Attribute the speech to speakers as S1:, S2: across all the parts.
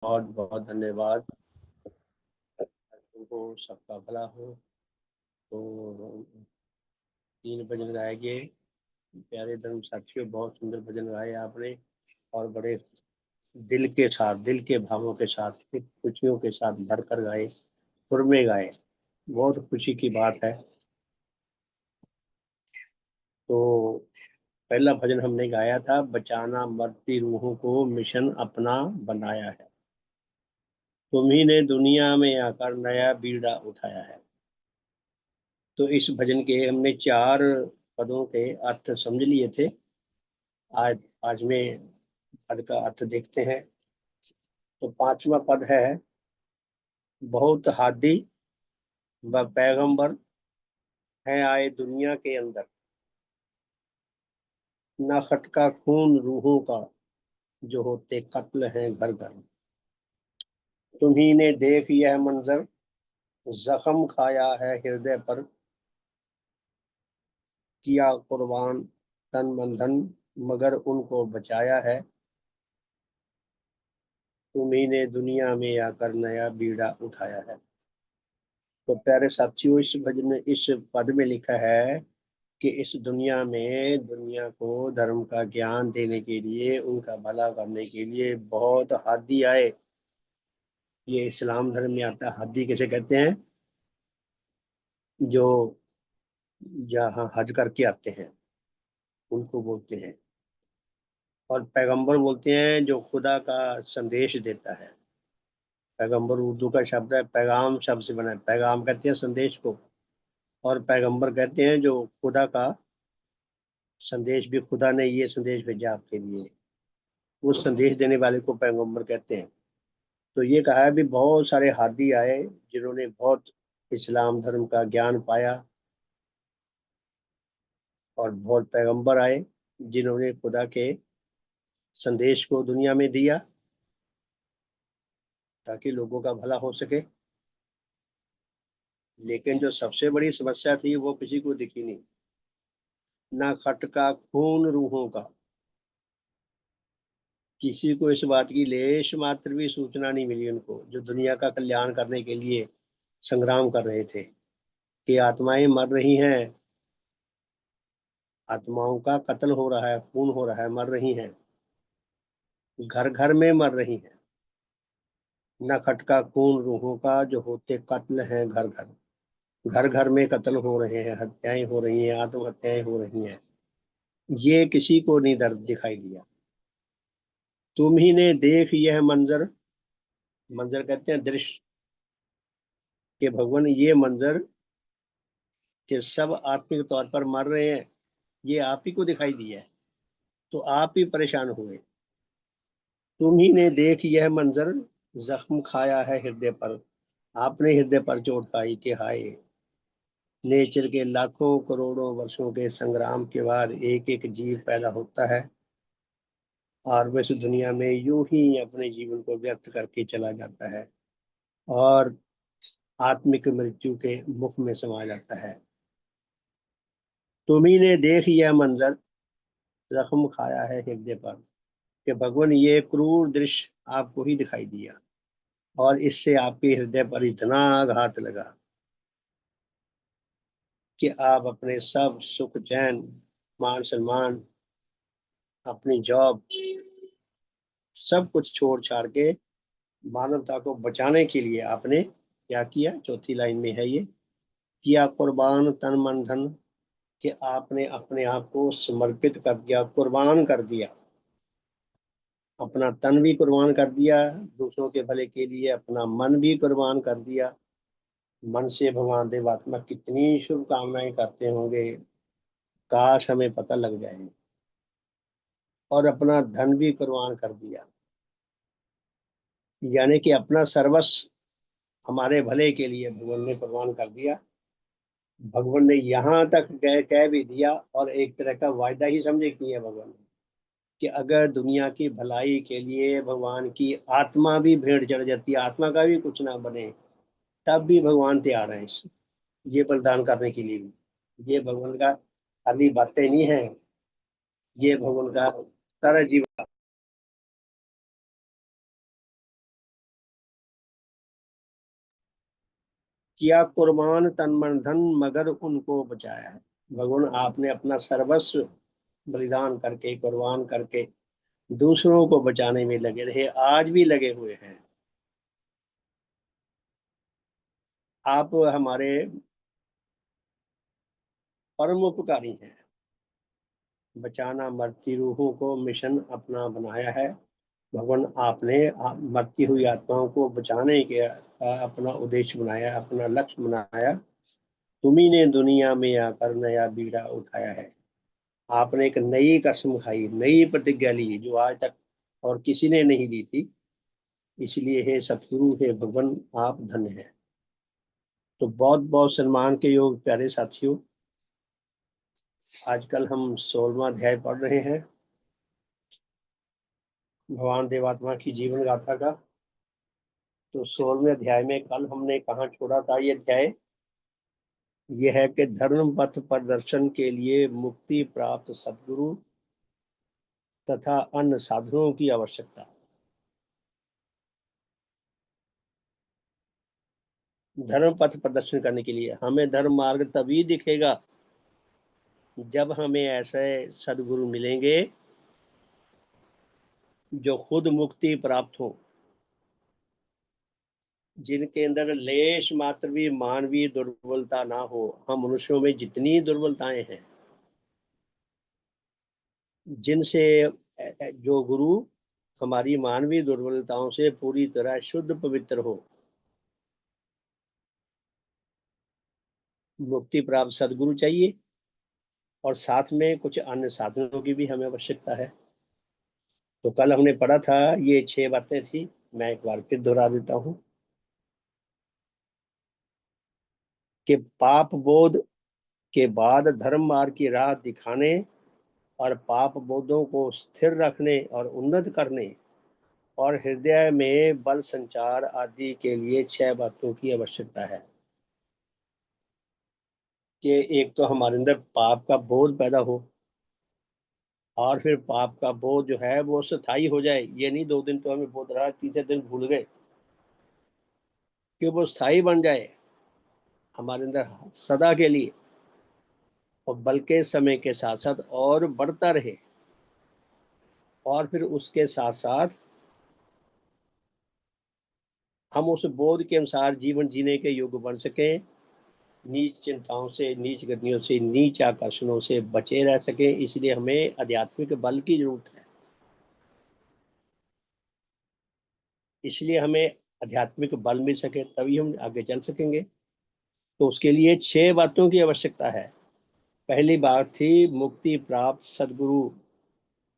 S1: बहुत बहुत धन्यवाद। तुमको सबका भला हो। तो 3 भजन गाए गए। प्यारे धर्म साथियों, बहुत सुंदर भजन गाए आपने और बड़े दिल के साथ, दिल के भावों के साथ, खुशियों के साथ भरकर गाए, सुर में गाए। बहुत खुशी की बात है। तो पहला भजन हमने गाया था, बचाना मरती रूहों को मिशन अपना बनाया है। तुम्ही ने दुनिया में आकर नया बीड़ा उठाया है। तो इस भजन के हमने 4 पदों के अर्थ समझ लिए थे। आज आज में पद का अर्थ देखते हैं। तो 5वां पद है, बहुत हादी व पैगंबर हैं आए दुनिया के अंदर, ना खटका खून रूहों का, जो होते कत्ल हैं घर घर। तुम्ही ने देख यह मंजर, जख्म खाया है हृदय पर, किया कुर्बान तन मन धन, मगर उनको बचाया है। तुम्ही ने दुनिया में आकर नया बीड़ा उठाया है। तो प्यारे साथियों, इस भजन में, इस पद में लिखा है कि इस दुनिया में दुनिया को धर्म का ज्ञान देने के लिए, उनका भला करने के लिए बहुत हादी आए। ये इस्लाम धर्म में आता है। हादी किसे कहते हैं? जो यहाँ हज करके आते हैं उनको बोलते हैं। और पैगंबर बोलते हैं जो खुदा का संदेश देता है। पैगंबर उर्दू का शब्द है, पैगाम शब्द से बना है। पैगाम कहते हैं संदेश को, और पैगंबर कहते हैं जो खुदा का संदेश, भी खुदा ने ये संदेश भेजा आपके लिए, उस संदेश देने वाले को पैगंबर कहते हैं। तो ये कहा है भी बहुत सारे हादी आए जिन्होंने बहुत इस्लाम धर्म का ज्ञान पाया, और बहुत पैगंबर आए जिन्होंने खुदा के संदेश को दुनिया में दिया ताकि लोगों का भला हो सके। लेकिन जो सबसे बड़ी समस्या थी वो किसी को दिखी नहीं। ना खटका खून रूहों का, किसी को इस बात की लेश मात्र भी सूचना नहीं मिली उनको, जो दुनिया का कल्याण करने के लिए संग्राम कर रहे थे, कि आत्माएं मर रही हैं, आत्माओं का कत्ल हो रहा है, खून हो रहा है, मर रही हैं, घर घर में मर रही हैं। न खटका खून रूहों का, जो होते कत्ल हैं घर घर। घर घर में कत्ल हो रहे हैं, हत्याएं हो रही हैं, आत्महत्याएं हो रही हैं। ये किसी को नहीं दर्द दिखाई दिया। तुम ही ने देख यह मंजर, मंजर कहते हैं दृश्य, कि भगवान ये मंजर कि सब आत्मिक तौर पर मर रहे हैं, ये आप ही को दिखाई दिया है। तो आप ही परेशान हुए। तुम ही ने देख यह मंजर, जख्म खाया है हृदय पर। आपने हृदय पर चोट खाई कि हाय, नेचर के लाखों करोड़ों वर्षों के संग्राम के बाद एक एक जीव पैदा होता है, और वह इस दुनिया में यूं ही अपने जीवन को व्यक्त करके चला जाता है, और आत्मिक मृत्यु के मुख में समा जाता है। तुम्ही ने देख यह मंजर, जख्म खाया है हृदय पर, कि भगवान ये क्रूर दृश्य आपको ही दिखाई दिया, और इससे आपके हृदय पर इतना आघात लगा कि आप अपने सब सुख चैन, मान सम्मान, अपनी जॉब, सब कुछ छोड़ छाड़ के मानवता को बचाने के लिए आपने क्या किया? चौथी लाइन में है ये, किया कुर्बान तन मन धन, कि आपने अपने आप को समर्पित कर दिया, कुर्बान कर दिया। अपना तन भी कुर्बान कर दिया दूसरों के भले के लिए, अपना मन भी कुर्बान कर दिया। मन से भगवान देवात्मा कितनी शुभकामनाएं करते होंगे, काश हमें पता लग जाए। और अपना धन भी कुर्बान कर दिया, यानी कि अपना सर्वस्व हमारे भले के लिए भगवान ने कुर्बान कर दिया। भगवान ने यहाँ तक कह भी दिया, और एक तरह का वायदा ही समझे किया भगवान ने, कि अगर दुनिया की भलाई के लिए भगवान की आत्मा भी भेंट चढ़ जाती है, आत्मा का भी कुछ ना बने, तब भी भगवान तैयार है ये बलिदान करने के लिए भी। ये भगवान का खाली बातें नहीं है, ये भगवान का सारा जीवन किया कुर्बान तन मन धन मगर उनको बचाया है। भगवान आपने अपना सर्वस्व बलिदान करके, कुर्बान करके दूसरों को बचाने में लगे रहे, आज भी लगे हुए हैं। आप हमारे परम उपकारी हैं। बचाना मरती रूहों को मिशन अपना बनाया है। भगवान आपने मरती हुई आत्माओं को बचाने के अपना उद्देश्य बनाया, अपना लक्ष्य बनाया। तुम्ही ने दुनिया में आकर नया बीड़ा उठाया है। आपने एक नई कसम खाई, नई प्रतिज्ञा ली जो आज तक और किसी ने नहीं ली थी। इसलिए हे सतगुरु, हे भगवान, आप धन्य हैं। तो बहुत बहुत सम्मान के योग प्यारे साथियों, आजकल हम 16वां अध्याय पढ़ रहे हैं भगवान देवात्मा की जीवन गाथा का। तो 16वें अध्याय में कल हमने कहाँ छोड़ा था? ये अध्याय यह है कि धर्म पथ प्रदर्शन के लिए मुक्ति प्राप्त सद्गुरु तथा अन्य साधनों की आवश्यकता। धर्म पथ प्रदर्शन करने के लिए हमें धर्म मार्ग तभी दिखेगा जब हमें ऐसे सद्गुरु मिलेंगे जो खुद मुक्ति प्राप्त हो, जिनके अंदर लेश मात्र भी मानवीय दुर्बलता ना हो। हम मनुष्यों में जितनी दुर्बलताएं हैं, जिनसे जो गुरु हमारी मानवीय दुर्बलताओं से पूरी तरह शुद्ध पवित्र हो, मुक्ति प्राप्त सदगुरु चाहिए। और साथ में कुछ अन्य साधनों की भी हमें आवश्यकता है। तो कल हमने पढ़ा था, ये 6 बातें थी, मैं एक बार फिर दोहरा देता हूँ कि पाप बोध के बाद धर्म मार्ग की राह दिखाने और पाप बोधों को स्थिर रखने और उन्नत करने और हृदय में बल संचार आदि के लिए 6 बातों की आवश्यकता है। कि एक तो हमारे अंदर पाप का बोध पैदा हो, और फिर पाप का बोध जो है वो स्थायी हो जाए। ये नहीं 2 दिन तो हमें बोध रहा, तीसरे दिन भूल गए, कि वो स्थायी बन जाए हमारे अंदर सदा के लिए, और बल्कि समय के साथ साथ और बढ़ता रहे। और फिर उसके साथ साथ हम उस बोध के अनुसार जीवन जीने के योग्य बन सकें, नीच चिंताओं से, नीच गतियों से, नीच आकर्षणों से बचे रह सकें। इसलिए हमें आध्यात्मिक बल की जरूरत है। इसलिए हमें आध्यात्मिक बल मिल सके तभी हम आगे चल सकेंगे। तो उसके लिए 6 बातों की आवश्यकता है। पहली बात थी मुक्ति प्राप्त सदगुरु,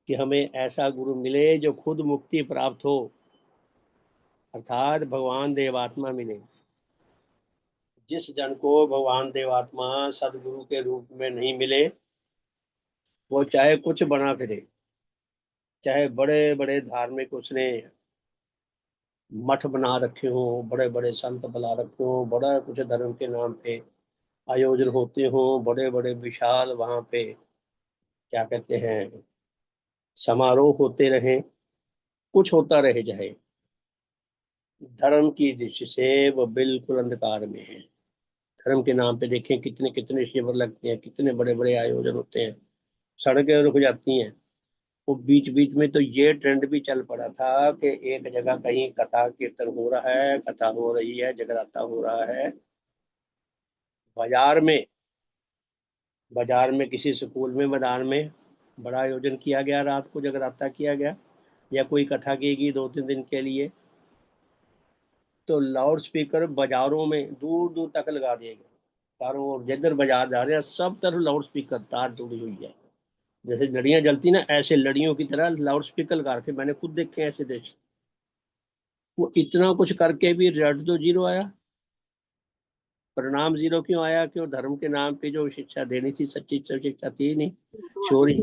S1: कि हमें ऐसा गुरु मिले जो खुद मुक्ति प्राप्त हो, अर्थात भगवान देवात्मा मिले। जिस जन को भगवान देवात्मा सदगुरु के रूप में नहीं मिले, वो चाहे कुछ बना फिरे, चाहे बड़े बड़े धार्मिक उसने मठ बना रखे हो, बड़े बड़े संत बुला रखे हो, बड़ा कुछ धर्म के नाम पे आयोजन होते हो, बड़े बड़े विशाल वहां पे क्या कहते हैं समारोह होते रहे, कुछ होता रहे जाए, धर्म की दृष्टि से वो बिल्कुल अंधकार में है। धर्म के नाम पे देखें कितने कितने शिविर लगते हैं, कितने बड़े बड़े आयोजन होते हैं, सड़कें रुक जाती हैं। वो बीच बीच में तो ये ट्रेंड भी चल पड़ा था कि एक जगह कहीं कथा कीर्तन हो रहा है, कथा हो रही है, जगराता हो रहा है, बाजार में बाजार में किसी स्कूल में मैदान में बड़ा आयोजन किया गया, रात को जगराता किया गया, या कोई कथा की गई 2-3 दिन के लिए, तो लाउड स्पीकर बाजारों में दूर दूर तक लगा दिए गए। चारों ओर जिधर बाजार जा रहे हैं सब तरफ लाउड स्पीकर, तार जुड़ी हुई है, जैसे लड़ियां जलती ना, ऐसे लड़ियों की तरह लाउड स्पीकर लगा के मैंने खुद देखे ऐसे देश। वो इतना कुछ करके भी रिजल्ट तो जीरो आया। परिणाम जीरो क्यों आया? कि वो धर्म के नाम पे जो शिक्षा देनी थी, सच्ची शिक्षा थी नहीं, चोरी।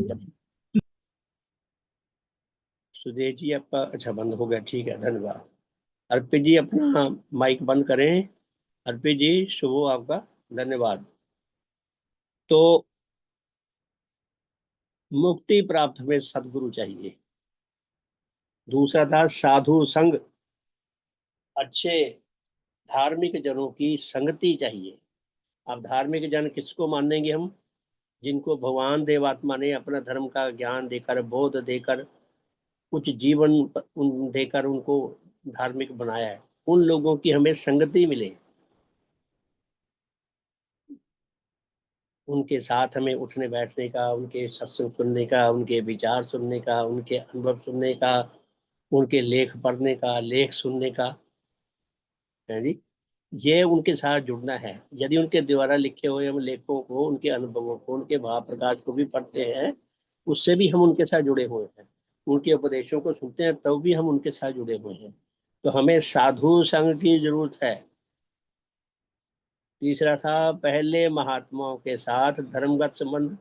S1: सुदेश जी आपका अच्छा बंद हो गया, ठीक है, धन्यवाद। अर्पित जी अपना माइक बंद करें। अर्पित जी शुभ हो आपका, धन्यवाद। तो मुक्ति प्राप्त में सदगुरु चाहिए। दूसरा था साधु संग, अच्छे धार्मिक जनों की संगति चाहिए। अब धार्मिक जन किसको मानेंगे हम? जिनको भगवान देवात्मा ने अपना धर्म का ज्ञान देकर, बोध देकर, कुछ जीवन देकर उनको धार्मिक बनाया है। उन लोगों की हमें संगति मिले, उनके साथ हमें उठने बैठने का, उनके सत्संग सुनने का, उनके विचार सुनने का, उनके अनुभव सुनने का, उनके लेख पढ़ने का, लेख सुनने का, है जी। ये उनके साथ जुड़ना है। यदि उनके द्वारा लिखे हुए हम लेखों को, उनके अनुभवों को, उनके भाव प्रकाश को भी पढ़ते हैं, उससे भी हम उनके साथ जुड़े हुए हैं। उनके उपदेशों को सुनते हैं तब भी हम उनके साथ जुड़े हुए हैं। तो हमें साधु संग की जरूरत है। तीसरा था, पहले महात्माओं के साथ धर्मगत संबंध।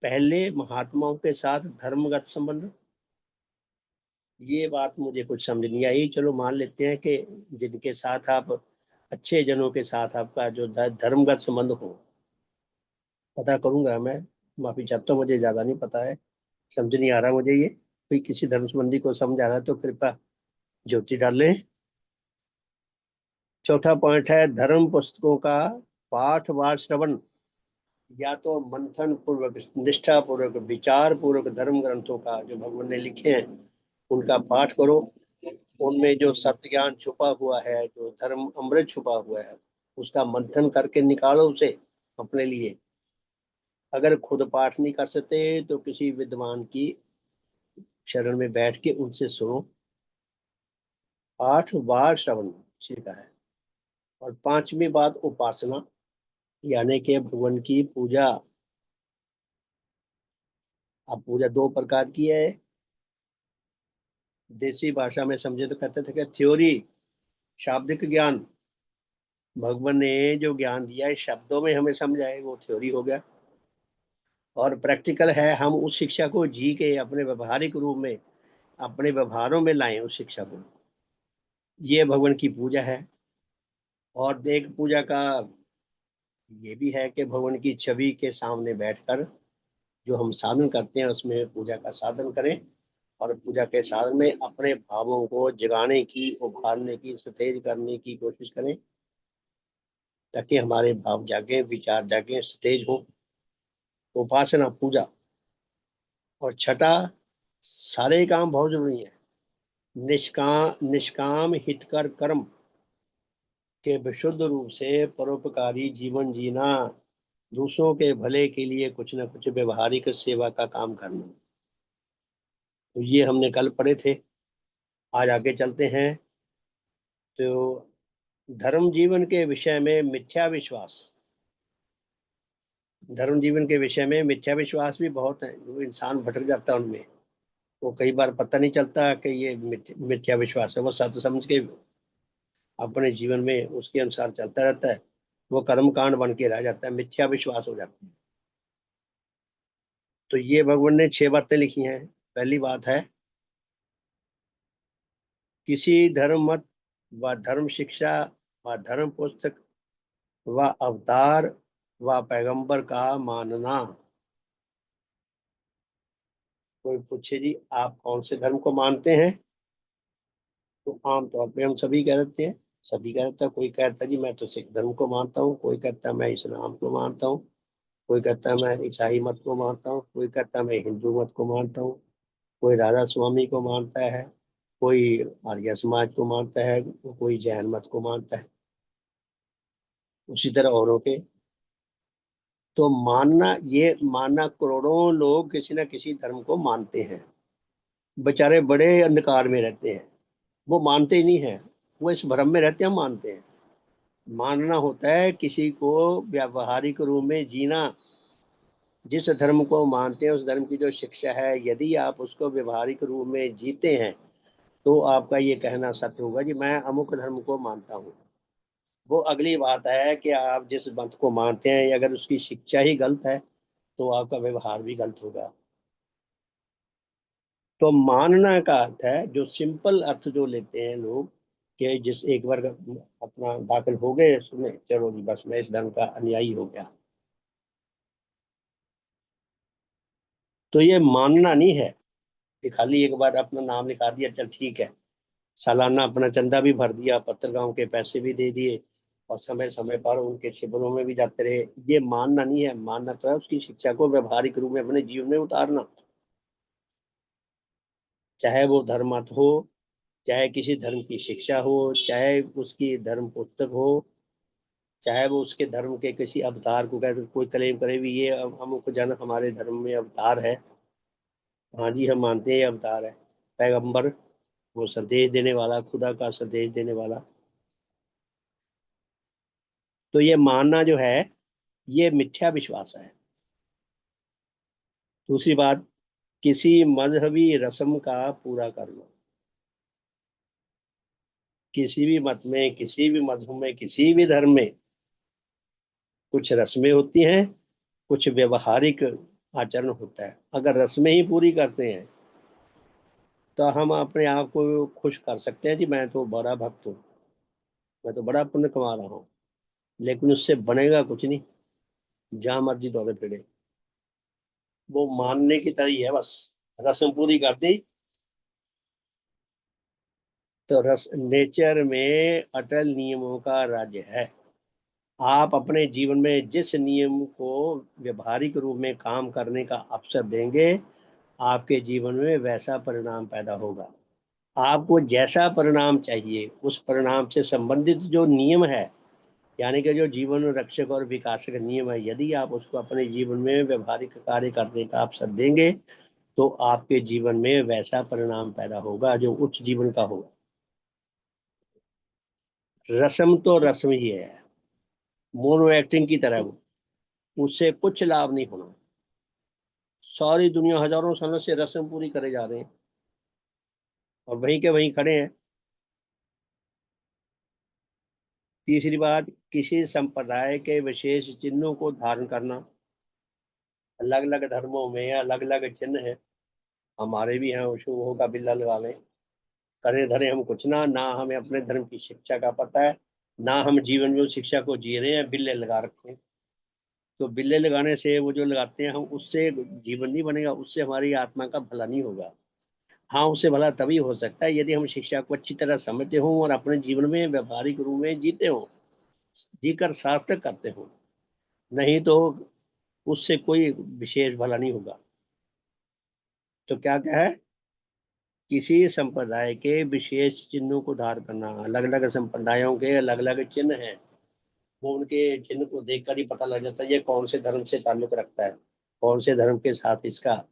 S1: पहले महात्माओं के साथ धर्मगत संबंध, ये बात मुझे कुछ समझ नहीं आई। चलो मान लेते हैं कि जिनके साथ आप, अच्छे जनों के साथ आपका जो धर्मगत संबंध हो। पता करूंगा मैं, माफी चाहता हूँ, मुझे ज्यादा नहीं पता है, समझ नहीं आ रहा मुझे ये। कोई किसी धर्म संबंधी को समझ आ रहा है तो कृपया ज्योति डाल लें। चौथा पॉइंट है, धर्म पुस्तकों का पाठ व श्रवण। या तो मंथन पूर्वक, निष्ठा पूर्वक, विचार पूर्वक धर्म ग्रंथों का जो भगवान ने लिखे हैं उनका पाठ करो। उनमें जो सत्य ज्ञान छुपा हुआ है, जो धर्म अमृत छुपा हुआ है, उसका मंथन करके निकालो उसे अपने लिए। अगर खुद पाठ नहीं कर सकते तो किसी विद्वान की शरण में बैठ के उनसे सुनो। पाठ व श्रवण सीखा है। और पांचवी बात, उपासना, यानी कि भगवान की पूजा। अब पूजा दो प्रकार की है। देसी भाषा में समझे तो कहते थे कि थ्योरी, शाब्दिक ज्ञान। भगवान ने जो ज्ञान दिया है शब्दों में हमें समझाए, वो थ्योरी हो गया। और प्रैक्टिकल है, हम उस शिक्षा को जी के अपने व्यवहारिक रूप में, अपने व्यवहारों में लाएं उस शिक्षा को। ये भगवान की पूजा है। और देख पूजा का ये भी है कि भगवान की छवि के सामने बैठकर जो हम साधन करते हैं उसमें पूजा का साधन करें। और पूजा के साधन में अपने भावों को जगाने की, उभारने की, सतेज करने की कोशिश करें, ताकि हमारे भाव जागे, विचार जागे, सतेज हो। उपासना, पूजा। और छठा, सारे काम बहुत जरूरी है। निष्काम हितकर कर्म के विशुद्ध रूप से परोपकारी जीवन जीना, दूसरों के भले के लिए कुछ न कुछ व्यवहारिक सेवा का काम करना। तो ये हमने कल पढ़े थे। आज आगे चलते हैं। तो धर्म जीवन के विषय में मिथ्या विश्वास। धर्म जीवन के विषय में मिथ्या विश्वास भी बहुत है, जो इंसान भटक जाता है उनमें। वो कई बार पता नहीं चलता कि ये मिथ्या विश्वास है, वो सत्य समझ के अपने जीवन में उसके अनुसार चलता रहता है। वो कर्म कांड बन के रह जाता है, मिथ्या विश्वास हो जाता है। तो ये भगवान ने 6 बातें लिखी हैं। पहली बात है, किसी धर्म मत व धर्म शिक्षा व धर्म पुस्तक व अवतार व पैगंबर का मानना। कोई पूछे जी आप कौन से धर्म को मानते हैं, तो आमतौर पे हम सभी कह देते हैं, सभी कह देता है। कोई कहता है जी मैं तो सिख धर्म को मानता हूँ, कोई कहता है मैं इस्लाम को मानता हूँ, कोई कहता है मैं ईसाई मत को मानता हूँ, कोई कहता है मैं हिंदू मत को मानता हूँ, कोई राधा स्वामी को मानता है, कोई आर्य समाज को मानता है, कोई जैन मत को मानता है, उसी तरह औरों के। तो मानना, ये मानना, करोड़ों लोग किसी न किसी धर्म को मानते हैं। बेचारे बड़े अंधकार में रहते हैं, वो मानते ही नहीं है, वो इस भ्रम में रहते हैं, हम मानते हैं। मानना होता है किसी को व्यावहारिक रूप में जीना। जिस धर्म को मानते हैं उस धर्म की जो शिक्षा है, यदि आप उसको व्यवहारिक रूप में जीते हैं तो आपका ये कहना सत्य होगा जी मैं अमुक धर्म को मानता हूँ। वो अगली बात है कि आप जिस मत को मानते हैं अगर उसकी शिक्षा ही गलत है तो आपका व्यवहार भी गलत होगा। तो मानना का अर्थ है, जो सिंपल अर्थ जो लेते हैं लोग, कि जिस एक बार अपना दाखिल हो गए इसमें, चलो जी बस मैं इस धर्म का अनुयायी हो गया, तो ये मानना नहीं है। कि खाली एक बार अपना नाम लिखा दिया, चल ठीक है, सालाना अपना चंदा भी भर दिया, पत्रिकाओं के पैसे भी दे दिए, और समय समय पर उनके शिविरों में भी जाते रहे, ये मानना नहीं है। मानना तो है उसकी शिक्षा को व्यवहारिक रूप में अपने जीवन में उतारना। चाहे वो धर्म मत हो, चाहे किसी धर्म की शिक्षा हो, चाहे उसकी धर्म पुस्तक हो, चाहे वो उसके धर्म के किसी अवतार को कहे, कोई क्लेम करे भी ये अमुक जन हमारे धर्म में अवतार है, हाँ जी हम मानते हैं ये अवतार है, पैगंबर, वो संदेश देने वाला, खुदा का संदेश देने वाला। तो ये मानना जो है, ये मिथ्या विश्वास है। दूसरी बात, किसी मजहबी रस्म का पूरा करना। किसी भी मत में, किसी भी मजहब में, किसी भी धर्म में कुछ रस्में होती हैं, कुछ व्यवहारिक आचरण होता है। अगर रस्में ही पूरी करते हैं तो हम अपने आप को खुश कर सकते हैं कि मैं तो बड़ा भक्त हूँ, मैं तो बड़ा पुण्य कमा रहा हूँ, लेकिन उससे बनेगा कुछ नहीं। जहां मर्जी दौड़े फिरे, वो मानने की तरह ही है बस। रस्म पूरी कर दी तो रस नेचर में अटल नियमों का राज्य है। आप अपने जीवन में जिस नियम को व्यवहारिक रूप में काम करने का अवसर देंगे, आपके जीवन में वैसा परिणाम पैदा होगा। आपको जैसा परिणाम चाहिए, उस परिणाम से संबंधित जो नियम है, यानी कि जो जीवन रक्षक और विकासक नियम है, यदि आप उसको अपने जीवन में व्यवहारिक कार्य करने का अवसर देंगे, तो आपके जीवन में वैसा परिणाम पैदा होगा जो उच्च जीवन का होगा। रस्म तो रस्म ही है, मोनो एक्टिंग की तरह वो, उससे कुछ लाभ नहीं होना। सारी दुनिया हजारों सालों से रस्म पूरी करे जा रहे हैं और वहीं के वहीं खड़े हैं। तीसरी बात, किसी संप्रदाय के विशेष चिन्हों को धारण करना। अलग अलग धर्मों में अलग अलग चिन्ह है, हमारे भी हैं, शुभ होगा बिल्ला लगा लें, करे धरे हम कुछ ना हमें अपने धर्म की शिक्षा का पता है, ना हम जीवन में उस शिक्षा को जी रहे हैं, बिल्ले लगा रखे हैं। तो बिल्ले लगाने से, वो जो लगाते हैं हम, उससे जीवन नहीं बनेगा, उससे हमारी आत्मा का भला नहीं होगा। हाँ, उससे भला तभी हो सकता है यदि हम शिक्षा को अच्छी तरह समझते हों और अपने जीवन में व्यवहारिक रूप में जीते हों, जीकर सार्थक करते हों। नहीं तो उससे कोई विशेष भला नहीं होगा। तो क्या क्या है, किसी संप्रदाय के विशेष चिन्हों को धारण करना। अलग अलग संप्रदायों के अलग अलग चिन्ह हैं, वो उनके चिन्ह को देखकर ही पता लग जाता है ये कौन से धर्म से ताल्लुक रखता है, कौन से धर्म के साथ इसका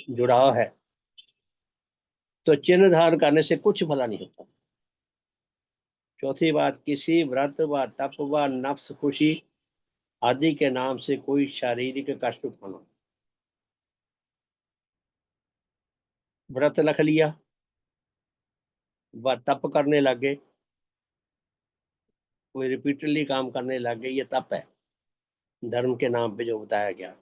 S1: जुड़ाव है। तो चिन्ह धारण करने से कुछ भला नहीं होता। चौथी बात, किसी व्रत व तप व नफ्स खुशी आदि के नाम से कोई शारीरिक कष्ट उठाना। व्रत रख लिया व तप करने लगे, कोई रिपीटडली काम करने लगे, ये तप है धर्म के नाम पे जो बताया गया।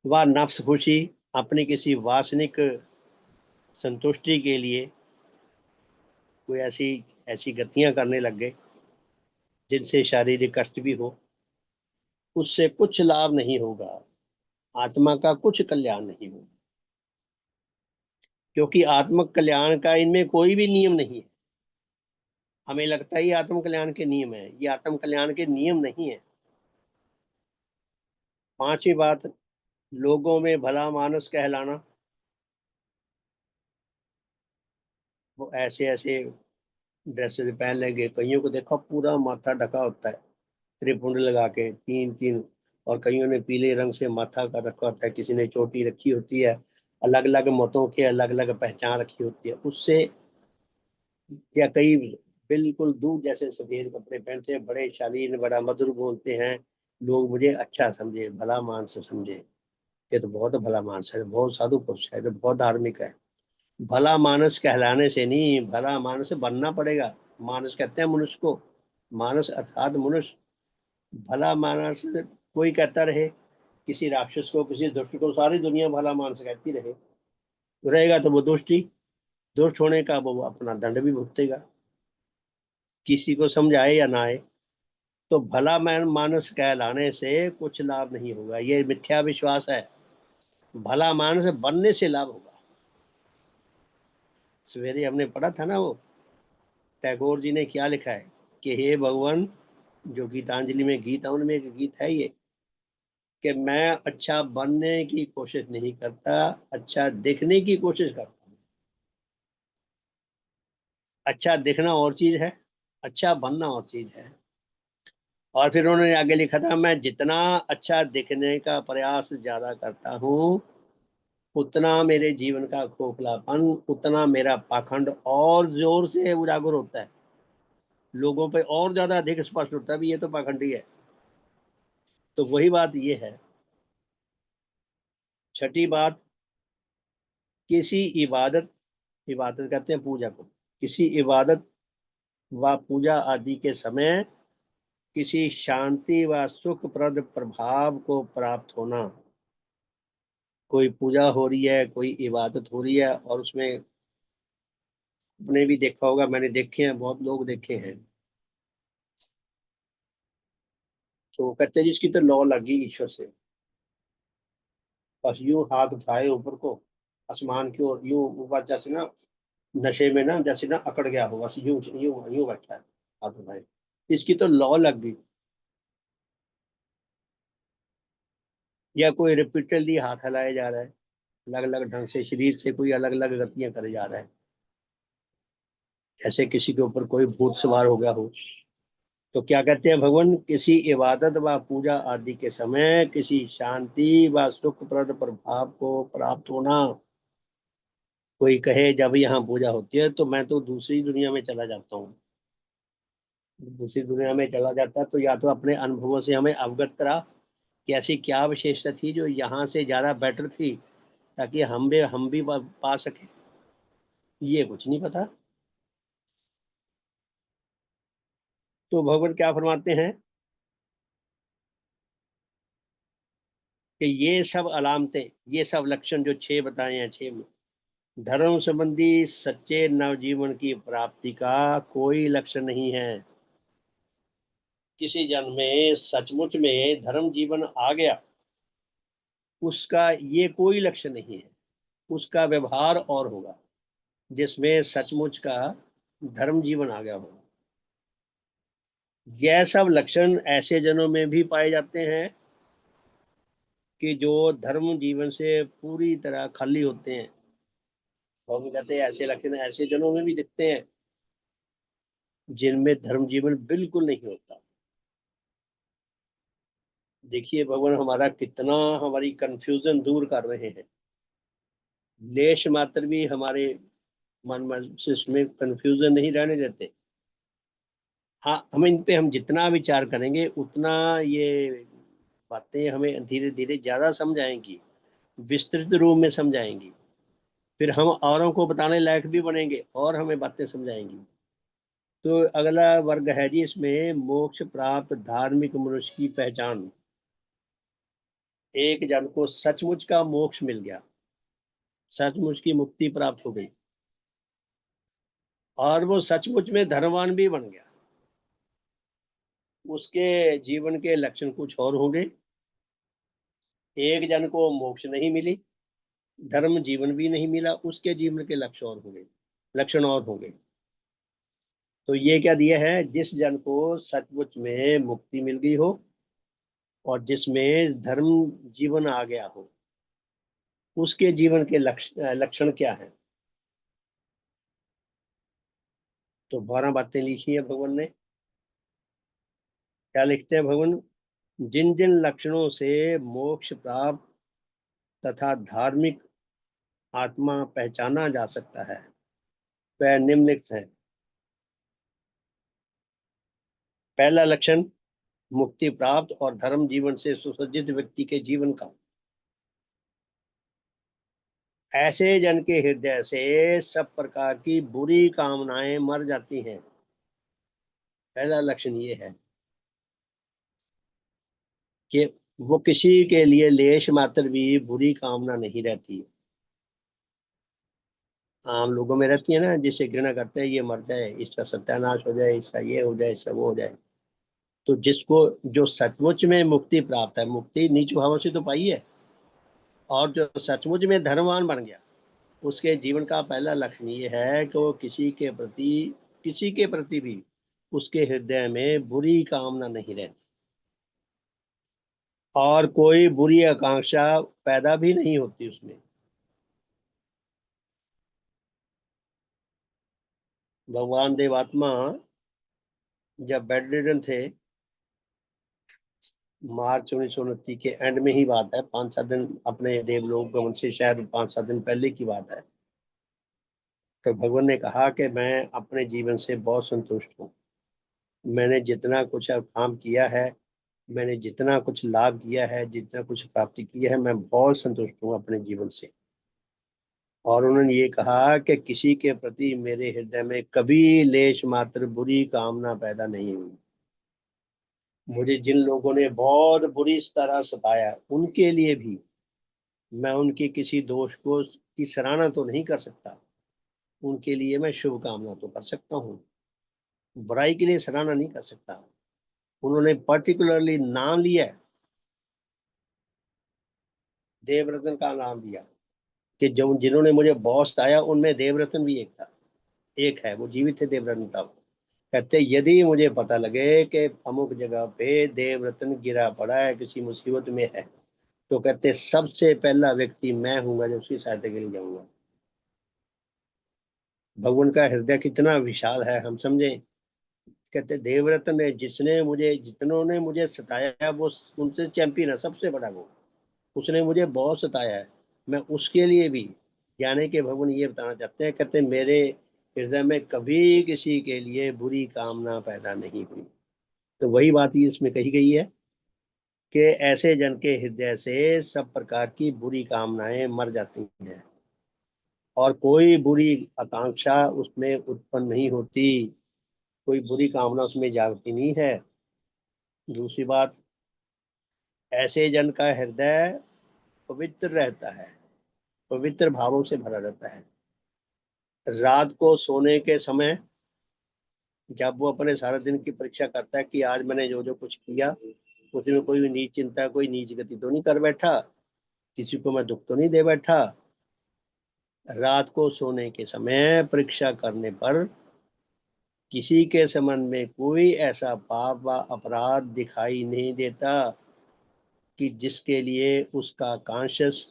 S1: व नफ्स खुशी, अपनी किसी वासनिक संतुष्टि के लिए कोई ऐसी ऐसी गतियां करने लग गए जिनसे शारीरिक कष्ट भी हो, उससे कुछ लाभ नहीं होगा, आत्मा का कुछ कल्याण नहीं होगा। क्योंकि आत्मक कल्याण का इनमें कोई भी नियम नहीं है। हमें लगता है ये आत्म कल्याण के नियम है, ये आत्म कल्याण के नियम नहीं है। पांचवी बात, लोगों में भला मानस कहलाना। वो ऐसे ऐसे ड्रेसेस पहन लेंगे, कईयों को देखो पूरा माथा ढका होता है, त्रिपुंड लगा के तीन तीन, और कईयों ने पीले रंग से माथा का रखा होता है, किसी ने चोटी रखी होती है। अलग अलग मतों के अलग अलग पहचान रखी होती है उससे। या कई बिल्कुल दूध जैसे सफेद कपड़े पहनते हैं, बड़े शालीन, बड़ा मधुर बोलते हैं, लोग मुझे अच्छा समझे, भला मानस समझे, ये तो बहुत भला मानस है, बहुत साधु पुरुष है, तो बहुत धार्मिक है। भला मानस कहलाने से नहीं, भला मानस बनना पड़ेगा। मानस कहते हैं मनुष्य को, मानस अर्थात मनुष्य। भला मानस कोई कहता रहे, किसी राक्षस को, किसी दुष्ट को सारी दुनिया भला मानस कहती रहे, रहेगा तो वो दुष्ट ही, दुष्ट होने का वो अपना दंड भी भुगतेगा, किसी को समझ आए या ना आए। तो भला मैं मानस कहलाने से कुछ लाभ नहीं होगा, ये मिथ्या विश्वास है। भला मानस बनने से लाभ होगा। सवेरे हमने पढ़ा था ना, वो टैगोर जी ने क्या लिखा है कि हे भगवान, जो गीतांजलि में गीत है उनमें एक गीत है ये, कि मैं अच्छा बनने की कोशिश नहीं करता, अच्छा दिखने की कोशिश करता हूँ। अच्छा दिखना और चीज है, अच्छा बनना और चीज है। और फिर उन्होंने आगे लिखा था, मैं जितना अच्छा दिखने का प्रयास ज्यादा करता हूँ, उतना मेरे जीवन का खोखलापन, उतना मेरा पाखंड और जोर से उजागर होता है, लोगों पे और ज्यादा अधिक स्पष्ट होता है भी ये तो पाखंडी है। तो वही बात ये है। छठी बात, किसी इबादत, इबादत कहते हैं पूजा को, किसी इबादत व पूजा आदि के समय किसी शांति व सुखप्रद प्रभाव को प्राप्त होना। कोई पूजा हो रही है, कोई इबादत हो रही है, और उसमें आपने भी देखा होगा, मैंने देखे हैं, बहुत लोग देखे हैं, तो वो कहते हैं जिसकी तो लौ लगी ईश्वर से, बस यूं हाथ उठाए ऊपर को, आसमान की ओर यूं ऊपर, जैसे ना नशे में ना, जैसे ना अकड़ गया हो, बस यूं यूं यूं बैठा है हाथ उठाए, इसकी तो लौ लग गई। या कोई रिपीटेडली हाथ हिलाया जा रहा है, अलग अलग ढंग से शरीर से कोई अलग अलग गतियां करे जा रहा है, जैसे किसी के ऊपर कोई भूत सवार हो गया हो। तो क्या कहते हैं भगवान, किसी इबादत व पूजा आदि के समय किसी शांति व सुखप्रद प्रभाव को प्राप्त होना। कोई कहे जब यहाँ पूजा होती है तो मैं तो दूसरी दुनिया में चला जाता हूँ, दूसरी दुनिया में चला जाता, तो या तो अपने अनुभवों से हमें अवगत करा कि ऐसी क्या विशेषता थी जो यहाँ से ज्यादा बेटर थी, ताकि हम भी पा सके। ये कुछ नहीं पता। तो भगवान क्या फरमाते हैं कि ये सब अलामतें, ये सब लक्षण जो छह बताए हैं, छह में धर्म संबंधी सच्चे नवजीवन की प्राप्ति का कोई लक्ष्य नहीं है। किसी जन्म में सचमुच में धर्म जीवन आ गया, उसका ये कोई लक्ष्य नहीं है। उसका व्यवहार और होगा जिसमें सचमुच का धर्म जीवन आ गया होगा। यह सब लक्षण ऐसे जनों में भी पाए जाते हैं कि जो धर्म जीवन से पूरी तरह खाली होते हैं। और भी कहते हैं ऐसे लक्षण ऐसे जनों में भी दिखते हैं जिनमें धर्म जीवन बिल्कुल नहीं होता। देखिए भगवान हमारा कितना, हमारी कंफ्यूजन दूर कर रहे हैं। लेश मात्र भी हमारे मन मस्तिष्क में कंफ्यूजन नहीं रहने देते। हाँ, हम इन पे हम जितना विचार करेंगे उतना ये बातें हमें धीरे धीरे ज्यादा समझ आएंगी, विस्तृत रूप में समझाएंगी। फिर हम औरों को बताने लायक भी बनेंगे और हमें बातें समझाएंगी। तो अगला वर्ग है जी इसमें, मोक्ष प्राप्त धार्मिक मनुष्य की पहचान। एक जन को सचमुच का मोक्ष मिल गया, सचमुच की मुक्ति प्राप्त हो गई, और वो सचमुच में धर्मवान भी बन गया। उसके जीवन के लक्षण कुछ और होंगे। एक जन को मोक्ष नहीं मिली, धर्म जीवन भी नहीं मिला, उसके जीवन के लक्ष्य और होंगे, लक्षण और होंगे। तो ये क्या दिया है, जिस जन को सचमुच में मुक्ति मिल गई हो और जिसमें धर्म जीवन आ गया हो, उसके जीवन के लक्षण क्या है। तो 12 बातें लिखी है भगवान ने। क्या लिखते हैं भगवान, जिन जिन लक्षणों से मोक्ष प्राप्त तथा धार्मिक आत्मा पहचाना जा सकता है वह निम्नलिखित है। पहला लक्षण, मुक्ति प्राप्त और धर्म जीवन से सुसज्जित व्यक्ति के जीवन का। ऐसे जन के हृदय से सब प्रकार की बुरी कामनाएं मर जाती हैं। पहला लक्षण ये है कि वो किसी के लिए लेश मात्र भी बुरी कामना नहीं रहती। आम लोगों में रहती है ना, जिससे घृणा करते हैं ये मर जाए, इसका सत्यानाश हो जाए, इसका ये हो जाए, इसका वो हो जाए। तो जिसको, जो सचमुच में मुक्ति प्राप्त है, मुक्ति नीच भावों से तो पाई है, और जो सचमुच में धर्मवान बन गया, उसके जीवन का पहला लक्षण ये है कि वो किसी के प्रति भी उसके हृदय में बुरी कामना नहीं रहती और कोई बुरी आकांक्षा पैदा भी नहीं होती उसमें। भगवान देवात्मा जब बेड रिडन थे, मार्च 1929 के एंड में ही बात है, 5-7 दिन अपने देवलोक गमन से शायद 5-7 दिन पहले की बात है, तो भगवान ने कहा कि मैं अपने जीवन से बहुत संतुष्ट हूँ। मैंने जितना कुछ अब काम किया है, मैंने जितना कुछ लाभ किया है, जितना कुछ प्राप्ति की है, मैं बहुत संतुष्ट हूँ अपने जीवन से। और उन्होंने ये कहा कि किसी के प्रति मेरे हृदय में कभी लेश मात्र बुरी कामना पैदा नहीं हुई। मुझे जिन लोगों ने बहुत बुरी तरह सताया, उनके लिए भी मैं उनके किसी दोष को की सराहना तो नहीं कर सकता, उनके लिए मैं शुभ कामना तो कर सकता हूँ, बुराई के लिए सराहना नहीं कर सकता। उन्होंने पर्टिकुलरली नाम लिया, देवरत्न का नाम दिया कि जो जिन्होंने मुझे बहुत सताया उनमें देवरत्न भी एक था, एक है, वो जीवित थे देवरत्न था। कहते यदि मुझे पता लगे कि अमुक जगह पे देवरत्न गिरा पड़ा है, किसी मुसीबत में है, तो कहते सबसे पहला व्यक्ति मैं हूंगा जो उसकी सहायता के लिए जाऊंगा। भगवान का हृदय कितना विशाल है, हम समझे। कहते देवरत्न ने जितनों ने मुझे सताया वो उनसे चैंपियन है, सबसे बड़ा वो, उसने मुझे बहुत सताया है, मैं उसके लिए भी जाने के भगवान ये बताना चाहते हैं। कहते मेरे हृदय में कभी किसी के लिए बुरी कामना पैदा नहीं हुई। तो वही बात ही इसमें कही गई है कि ऐसे जन के हृदय से सब प्रकार की बुरी कामनाएं मर जाती हैं और कोई बुरी आकांक्षा उसमें उत्पन्न नहीं होती, कोई बुरी कामना उसमें जागती नहीं है। दूसरी बात, ऐसे जन का हृदय पवित्र रहता है, पवित्र भावों से भरा रहता है। रात को सोने के समय जब वो अपने सारा दिन की परीक्षा करता है कि आज मैंने जो जो कुछ किया उसमें कोई भी नीच चिंता, कोई नीच गति तो नहीं कर बैठा, किसी को मैं दुख तो नहीं दे बैठा। रात को सोने के समय परीक्षा करने पर किसी के संबंध में कोई ऐसा पाप व अपराध दिखाई नहीं देता कि जिसके लिए उसका कॉन्शियस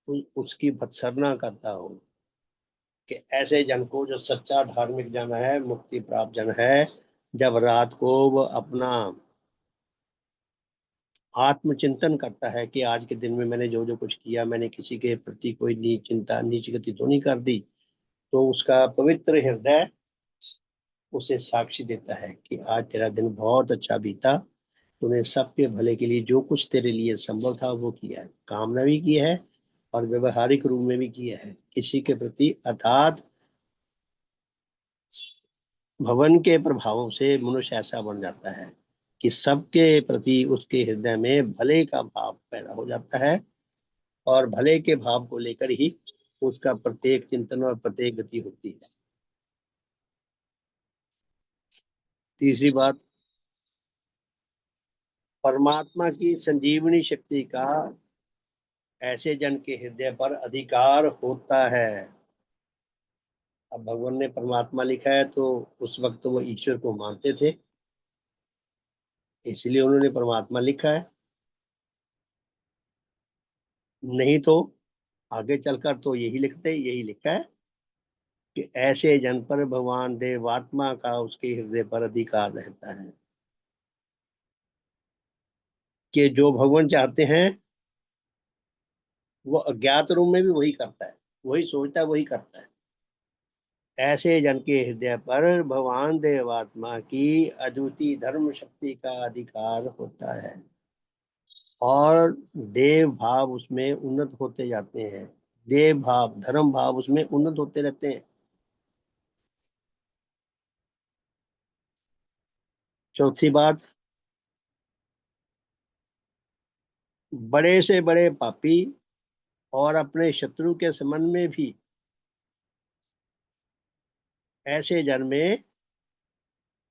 S1: उसकी भत्सना करता हो। कि ऐसे जन को, जो सच्चा धार्मिक जन है, मुक्ति प्राप्त जन है, जब रात को वो अपना आत्मचिंतन करता है कि आज के दिन में मैंने जो जो कुछ किया, मैंने किसी के प्रति कोई नीच चिंता, नीच गति तो नहीं कर दी, तो उसका पवित्र हृदय उसे साक्षी देता है कि आज तेरा दिन बहुत अच्छा बीता, तूने सबके भले के लिए जो कुछ तेरे लिए संभव था वो किया है, कामना भी की है और व्यवहारिक रूप में भी किया है किसी के प्रति। अर्थात भवन के प्रभावों से मनुष्य ऐसा बन जाता है कि सबके प्रति उसके हृदय में भले का भाव पैदा हो जाता है और भले के भाव को लेकर ही उसका प्रत्येक चिंतन और प्रत्येक गति होती है। तीसरी बात, परमात्मा की संजीवनी शक्ति का ऐसे जन के हृदय पर अधिकार होता है। अब भगवान ने परमात्मा लिखा है तो उस वक्त तो वो ईश्वर को मानते थे, इसलिए उन्होंने परमात्मा लिखा है। नहीं तो आगे चलकर तो यही लिखा है कि ऐसे जन पर भगवान देवात्मा का उसके हृदय पर अधिकार रहता है, कि जो भगवान चाहते हैं वो अज्ञात रूप में भी वही करता है, वही सोचता है, वही करता है। ऐसे जन के हृदय पर भगवान देवात्मा की अद्वितीय धर्म शक्ति का अधिकार होता है और देव भाव उसमें उन्नत होते जाते हैं, देव भाव, धर्म भाव उसमें उन्नत होते रहते हैं। चौथी बात, बड़े से बड़े पापी और अपने शत्रु के संबंध में भी ऐसे जन में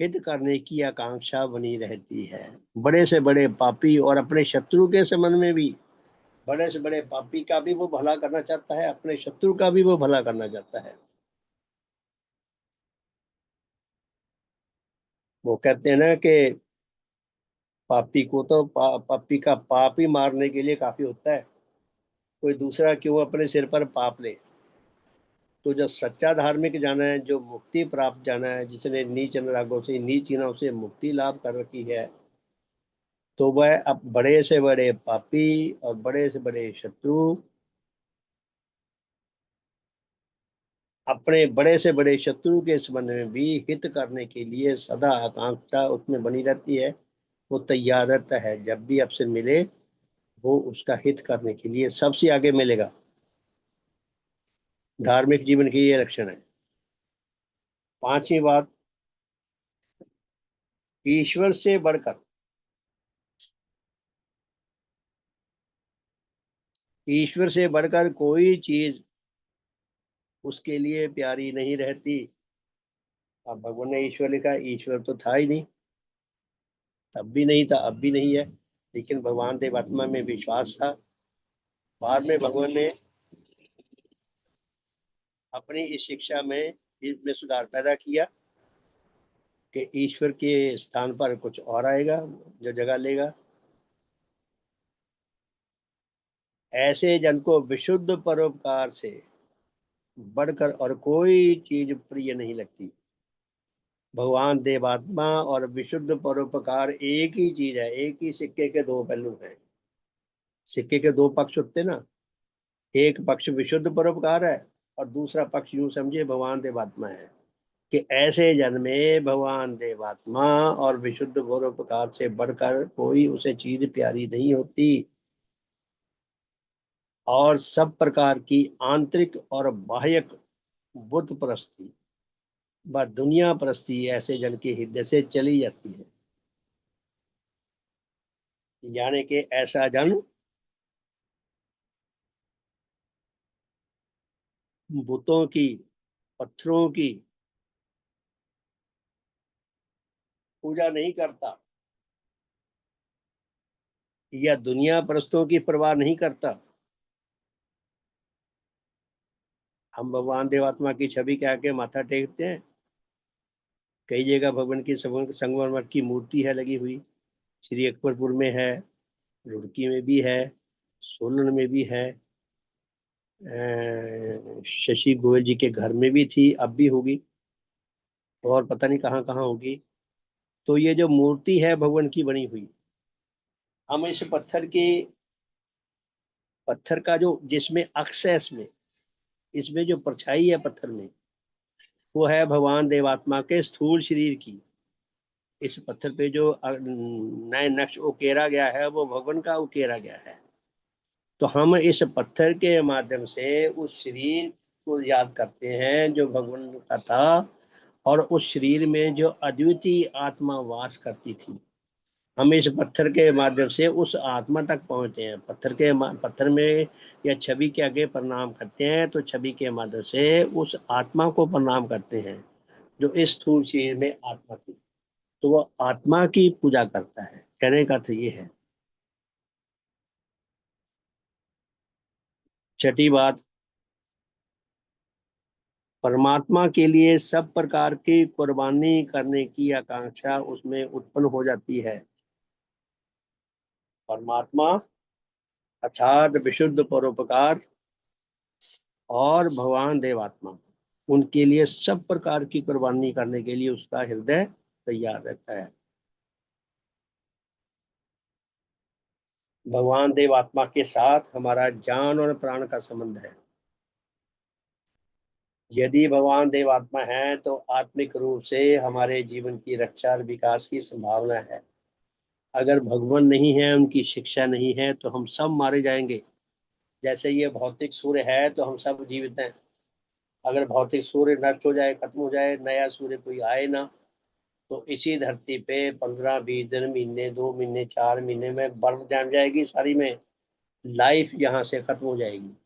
S1: हित करने की आकांक्षा बनी रहती है। बड़े से बड़े पापी और अपने शत्रु के संबंध में भी बड़े से बड़े पापी का भी वो भला करना चाहता है, अपने शत्रु का भी वो भला करना चाहता है। वो कहते हैं ना कि पापी को तो पापी का पाप ही मारने के लिए काफी होता है, कोई दूसरा क्यों अपने सिर पर पाप ले। तो जो सच्चा धार्मिक जाना है, जो मुक्ति प्राप्त जाना है, जिसने नीच अनुरागों से, नीच इनाम से मुक्ति लाभ कर रखी है, तो वह अब बड़े से बड़े पापी और बड़े से बड़े शत्रु, अपने बड़े से बड़े शत्रु के संबंध में भी हित करने के लिए सदा आकांक्षा उसमें बनी रहती है। वो तैयार रहता है, जब भी अवसर मिले वो उसका हित करने के लिए सबसे आगे मिलेगा। धार्मिक जीवन की ये लक्षण है। पांचवी बात, ईश्वर से बढ़कर, ईश्वर से बढ़कर कोई चीज उसके लिए प्यारी नहीं रहती। अब भगवान ने ईश्वर लिखा, ईश्वर तो था ही नहीं, तब भी नहीं था, अब भी नहीं है, लेकिन भगवान देवात्मा में विश्वास था। बाद में भगवान ने अपनी इस शिक्षा में इसमें सुधार पैदा किया कि ईश्वर के स्थान पर कुछ और आएगा जो जगह लेगा। ऐसे जन को विशुद्ध परोपकार से बढ़कर और कोई चीज प्रिय नहीं लगती। भगवान देवात्मा और विशुद्ध परोपकार एक ही चीज है, एक ही सिक्के के दो पहलू हैं। सिक्के के दो पक्ष होते हैं ना, एक पक्ष विशुद्ध परोपकार है और दूसरा पक्ष यूं समझिए भगवान देवात्मा है। कि ऐसे जन में भगवान देवात्मा और विशुद्ध परोपकार से बढ़कर कोई उसे चीज प्यारी नहीं होती। और सब प्रकार की आंतरिक और बाह्यक बुत परस्ती व दुनिया परस्ती ऐसे जन के हृदय से चली जाती है। यानी कि ऐसा जन बुतों की, पत्थरों की पूजा नहीं करता या दुनिया परस्तों की परवाह नहीं करता। हम भगवान देवात्मा की छवि के आगे माथा टेकते हैं। कई जगह भगवान की संगमरमर की मूर्ति है लगी हुई, श्री अकबरपुर में है, रुड़की में भी है, सोलन में भी है, शशि गोयल जी के घर में भी थी, अब भी होगी, और पता नहीं कहाँ कहाँ होगी। तो ये जो मूर्ति है भगवान की बनी हुई, हम इस पत्थर का जो जिसमें अक्स है, इसमें इसमें जो परछाई है पत्थर में, वो है भगवान देवात्मा के स्थूल शरीर की। इस पत्थर पे जो नए नक्श उकेरा गया है वो भगवान का उकेरा गया है। तो हम इस पत्थर के माध्यम से उस शरीर को याद करते हैं जो भगवान का था, और उस शरीर में जो अद्वितीय आत्मा वास करती थी। हम इस पत्थर के माध्यम से उस आत्मा तक पहुंचते हैं। पत्थर में या छवि के आगे प्रणाम करते हैं तो छवि के माध्यम से उस आत्मा को प्रणाम करते हैं जो इस स्थूल शरीर में आत्मा थी। तो वो आत्मा की पूजा करता है, कहने का अर्थ ये है। छठी बात, परमात्मा के लिए सब प्रकार की कुर्बानी करने की आकांक्षा उसमें उत्पन्न हो जाती है। परमात्मा अर्थात विशुद्ध परोपकार और भगवान देवात्मा, उनके लिए सब प्रकार की कुर्बानी करने के लिए उसका हृदय तैयार रहता है। भगवान देवात्मा के साथ हमारा जान और प्राण का संबंध है। यदि भगवान देवात्मा है तो आत्मिक रूप से हमारे जीवन की रक्षा और विकास की संभावना है। अगर भगवान नहीं है, उनकी शिक्षा नहीं है, तो हम सब मारे जाएंगे। जैसे ये भौतिक सूर्य है तो हम सब जीवित हैं। अगर भौतिक सूर्य नष्ट हो जाए, खत्म हो जाए, नया सूर्य कोई आए ना, तो इसी धरती पे 15-20 दिन, महीने, 2 महीने, 4 महीने में बर्फ जम जाएगी सारी में, लाइफ यहाँ से खत्म हो जाएगी।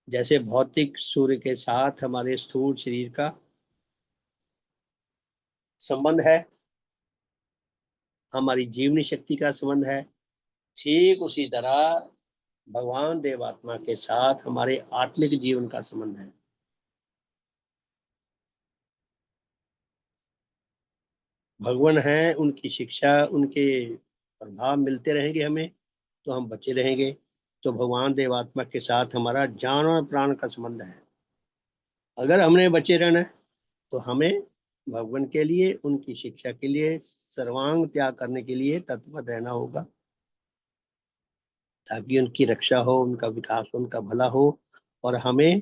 S1: जैसे भौतिक सूर्य के साथ हमारे स्थूल शरीर का संबंध है, हमारी जीवनी शक्ति का संबंध है, ठीक उसी तरह भगवान देवात्मा के साथ हमारे आत्मिक जीवन का संबंध है। भगवान है, उनकी शिक्षा, उनके प्रभाव मिलते रहेंगे हमें, तो हम बचे रहेंगे। तो भगवान देवात्मा के साथ हमारा जान और प्राण का संबंध है। अगर हमने बचे रहना है तो हमें भगवान के लिए, उनकी शिक्षा के लिए सर्वांग त्याग करने के लिए तत्पर रहना होगा, ताकि उनकी रक्षा हो, उनका विकास हो, उनका भला हो, और हमें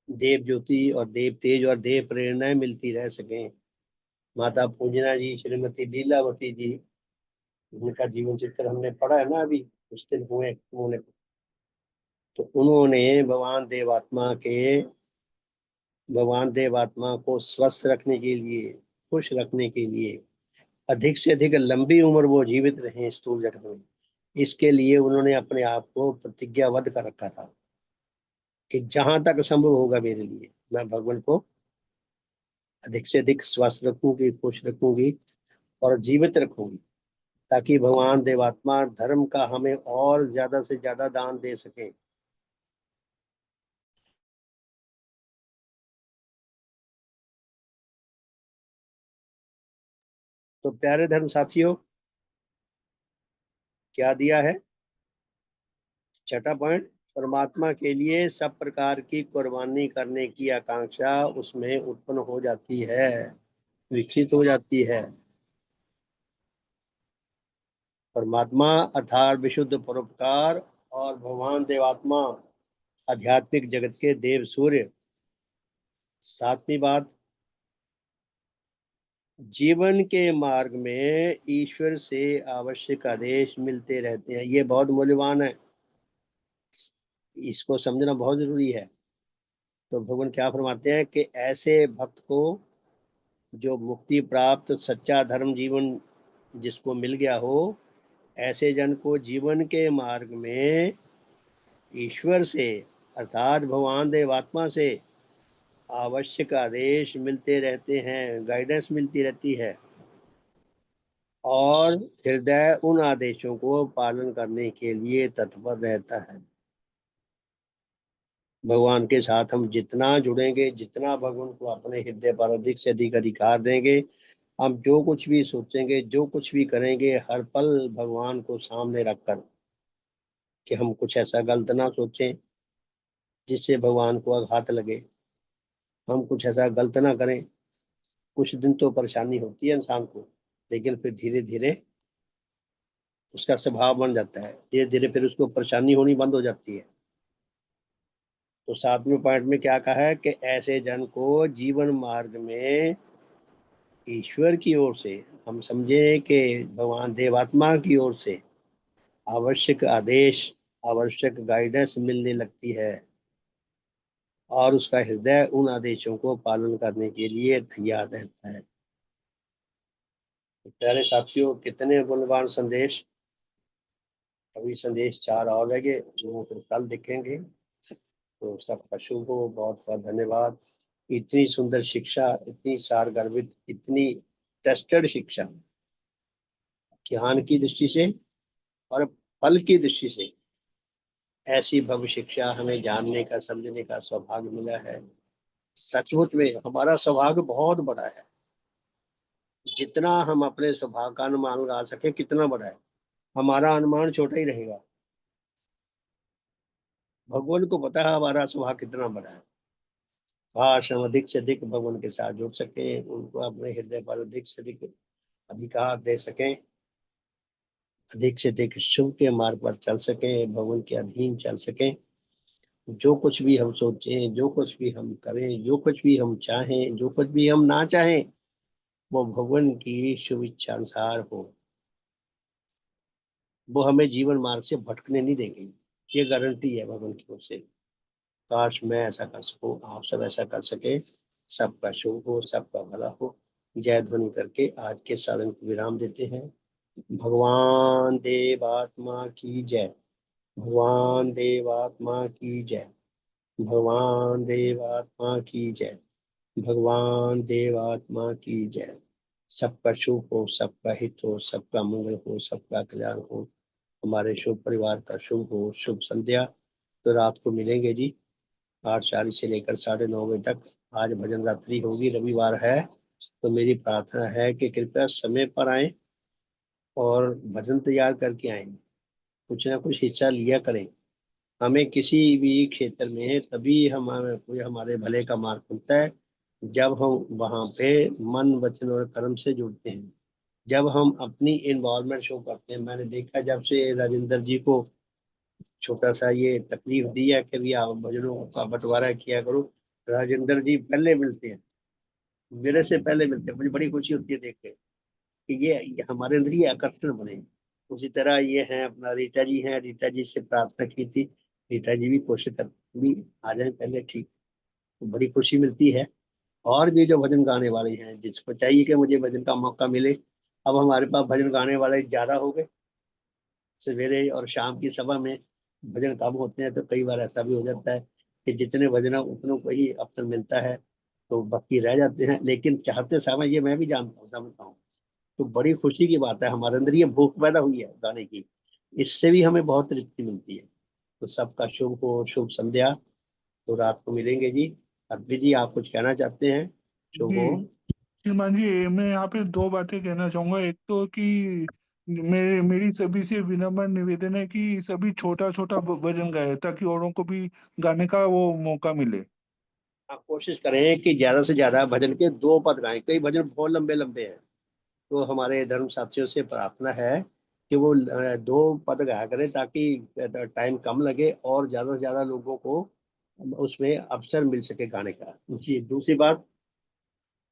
S1: देव ज्योति और देव तेज और देव प्रेरणाएं मिलती रह सकें। माता पूजना जी, श्रीमती लीलावती जी, उनका जीवन चित्र हमने पढ़ा है ना, अभी कुछ दिन हुए उन्होंने, तो उन्होंने भगवान देवात्मा को स्वस्थ रखने के लिए, खुश रखने के लिए, अधिक से अधिक लंबी उम्र वो जीवित रहे स्थूल जगत में, इसके लिए उन्होंने अपने आप को प्रतिज्ञाबद्ध कर रखा था कि जहां तक संभव होगा मेरे लिए, मैं भगवान को अधिक से अधिक स्वस्थ रखूंगी, खुश रखूंगी और जीवित रखूंगी, ताकि भगवान देवात्मा धर्म का हमें और ज्यादा से ज्यादा दान दे सके। तो प्यारे धर्म साथियों, क्या दिया है? छठा पॉइंट, परमात्मा के लिए सब प्रकार की कुर्बानी करने की आकांक्षा उसमें उत्पन्न हो जाती है, विकसित हो जाती है। परमात्मा अर्थात विशुद्ध परोपकार और भगवान देवात्मा आध्यात्मिक जगत के देव सूर्य। सातवीं बात, जीवन के मार्ग में ईश्वर से आवश्यक आदेश मिलते रहते हैं। ये बहुत मूल्यवान है, इसको समझना बहुत जरूरी है। तो भगवान क्या फरमाते हैं कि ऐसे भक्त को, जो मुक्ति प्राप्त सच्चा धर्म जीवन जिसको मिल गया हो, ऐसे जन को जीवन के मार्ग में ईश्वर से अर्थात भगवान देवात्मा से आवश्यक आदेश मिलते रहते हैं, गाइडेंस मिलती रहती है, और हृदय उन आदेशों को पालन करने के लिए तत्पर रहता है। भगवान के साथ हम जितना जुड़ेंगे, जितना भगवान को अपने हृदय पर अधिक से अधिक अधिकार देंगे, हम जो कुछ भी सोचेंगे, जो कुछ भी करेंगे, हर पल भगवान को सामने रखकर, कि हम कुछ ऐसा गलत ना सोचें जिससे भगवान को आघात लगे, हम कुछ ऐसा गलत ना करें। कुछ दिन तो परेशानी होती है इंसान को, लेकिन फिर धीरे धीरे उसका स्वभाव बन जाता है, धीरे धीरे फिर उसको परेशानी होनी बंद हो जाती है। तो सातवें पॉइंट में क्या कहा है कि ऐसे जन को जीवन मार्ग में ईश्वर की ओर से, हम समझे कि भगवान देवात्मा की ओर से आवश्यक आदेश, आवश्यक गाइडेंस मिलने लगती है, और उसका हृदय उन आदेशों को पालन करने के लिए तैयार रहता है। तो प्यारे साथियों, कितने मूल्यवान संदेश। अभी संदेश चार और लगे जो फिर कल देखेंगे। तो सबका शुभ हो, बहुत बहुत धन्यवाद। इतनी सुंदर शिक्षा, इतनी सारगर्भित, इतनी टेस्टेड शिक्षा, ज्ञान की दृष्टि से और फल की दृष्टि से, ऐसी भव्य शिक्षा हमें जानने का, समझने का सौभाग्य मिला है। सचमुच में हमारा सौभाग्य बहुत बड़ा है। जितना हम अपने स्वभाव का अनुमान लगा सके कितना बड़ा है, हमारा अनुमान छोटा ही रहेगा। भगवान को पता है हमारा स्वभाव कितना बड़ा है। काश हम अधिक से अधिक भगवान के साथ जुड़ सके, उनको अपने हृदय पर अधिक से अधिक अधिकार दे सकें, अधिक से अधिक शुभ के मार्ग पर चल सकें, भगवान के अधीन चल सकें। जो कुछ भी हम सोचें, जो कुछ भी हम करें, जो कुछ भी हम चाहें, जो कुछ भी हम ना चाहें, वो भगवान की शुभ इच्छा अनुसार हो। वो हमें जीवन मार्ग से भटकने नहीं देंगे, ये गारंटी है भगवान की ओर से। काश मैं ऐसा कर सकूं, आप सब ऐसा कर सके। सबका शुभ हो, सबका भला हो। जय ध्वनि करके आज के साधन को विराम देते हैं। भगवान देवात्मा की जय। भगवान देवात्मा की जय। भगवान देवात्मा की जय। भगवान देवात्मा की जय। सबका शुभ हो, सबका हित हो, सबका मंगल हो, सबका कल्याण हो। हमारे शुभ परिवार का शुभ हो, शुभ संध्या। तो रात को मिलेंगे जी 8:40 से लेकर 9:30 बजे तक। आज भजन रात्रि होगी, रविवार है, तो मेरी प्रार्थना है कि कृपया समय पर आए और भजन तैयार करके आए, कुछ ना कुछ हिस्सा लिया करें। हमें किसी भी क्षेत्र में तभी हमारे भले का मार्ग खुलता है जब हम वहाँ पे मन वचन और कर्म से जुड़ते हैं, जब हम अपनी इन्वॉल्वमेंट शो करते हैं। मैंने देखा जब से राजेंद्र जी को छोटा सा ये तकलीफ दी है कि भी आप भजनों का बंटवारा किया करो, राजेंद्र जी पहले मिलते हैं, मेरे से पहले मिलते हैं। मुझे बड़ी खुशी होती है देख के कि ये हमारे अंदर ही आकर्षण बने। उसी तरह ये हैं अपना रीटा जी हैं, रीटा जी से प्रार्थना की थी, रीटा जी भी कोशिश कर भी आ जाए पहले, ठीक, तो बड़ी खुशी मिलती है। और भी जो भजन गाने वाले हैं, जिसको चाहिए कि मुझे भजन का मौका मिले, अब हमारे पास भजन गाने वाले ज्यादा हो गए। सवेरे और शाम की सभा में भजन कम होते हैं, तो कई बार ऐसा भी हो जाता है कि जितने भजन हैं उतनों को ही अवसर मिलता है, तो बाकी रह जाते हैं। लेकिन चाहते समय ये मैं भी जानता हूँ, समझता हूँ, तो बड़ी खुशी की बात है, हमारे अंदर ये भूख पैदा हुई है गाने की, इससे भी हमें बहुत तृप्ति मिलती है। तो सबका शुभ हो, शुभ संध्या। तो रात को मिलेंगे जी। अद्वैत जी, आप कुछ कहना चाहते हैं? शुभ हो।
S2: जी श्रीमान जी, मैं यहाँ पे दो बातें कहना चाहूंगा। एक तो कि मेरी सभी से विनम्र निवेदन है कि सभी छोटा छोटा भजन गाए ताकि औरों को भी गाने का वो मौका मिले।
S1: आप कोशिश करें कि ज्यादा से ज्यादा भजन के 2 पद गाएं, कई भजन बहुत लंबे लंबे हैं, तो हमारे धर्म साथियों से प्रार्थना है कि वो 2 पद गाया करें, ताकि टाइम कम लगे और ज्यादा से ज्यादा लोगों को उसमें अवसर मिल सके गाने का जी। दूसरी बात,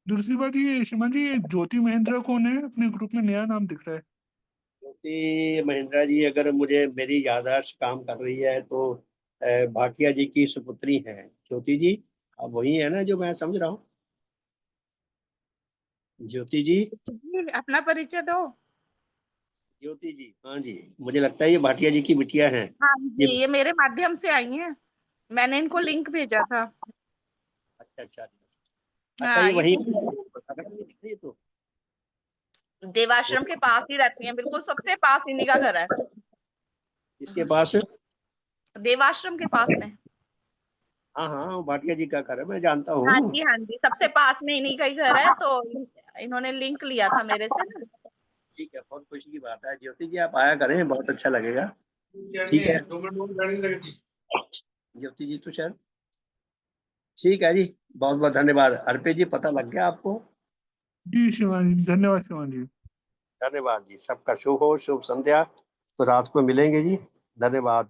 S2: दूसरी बात ये श्रीमान जी, ये ज्योति महेंद्र कौन है? अपने ग्रुप में नया नाम दिख रहा है।
S1: ज्योति महिंद्रा जी, अगर मुझे मेरी याददाश्त काम कर रही है तो भाटिया जी की सुपुत्री है ज्योति जी। अब वही है ना जो मैं समझ रहा हूँ? ज्योति जी,
S3: जी, अपना परिचय दो।
S1: ज्योति जी, हाँ जी, मुझे लगता है ये भाटिया जी की बिटिया हैं।
S3: हाँ
S1: ये
S3: जी, ये मेरे माध्यम से आई हैं। मैंने इनको लिंक भेजा था।
S1: अच्छा अच्छा अच्छा, अच्छा,
S3: हाँ,
S1: ये
S3: ये
S1: वही दिख रही है तो।
S3: देवाश्रम के पास ही रहती हैं, बिल्कुल सबसे पास इन्हीं का घर है।
S1: इसके पास,
S3: देवाश्रम के पास में।
S1: हाँ हाँ, भाटिया जी का घर है, मैं जानता
S3: हाँ
S1: हूँ।
S3: जी, हाँ जी, सबसे पास में इन्हीं का ही घर है, तो इन्होंने लिंक लिया था मेरे से ना।
S1: ठीक है, बहुत खुशी की बात है ज्योति जी, आप आया करें, बहुत अच्छा लगेगा। ठीक है ज्योति जी, तो शायद ठीक है जी। बहुत बहुत धन्यवाद अर्पित जी, पता लग गया आपको?
S2: जी श्रीमान जी, धन्यवाद श्रीमान जी।
S1: धन्यवाद जी, सबका शुभ हो, शुभ संध्या। तो रात को मिलेंगे जी। धन्यवाद।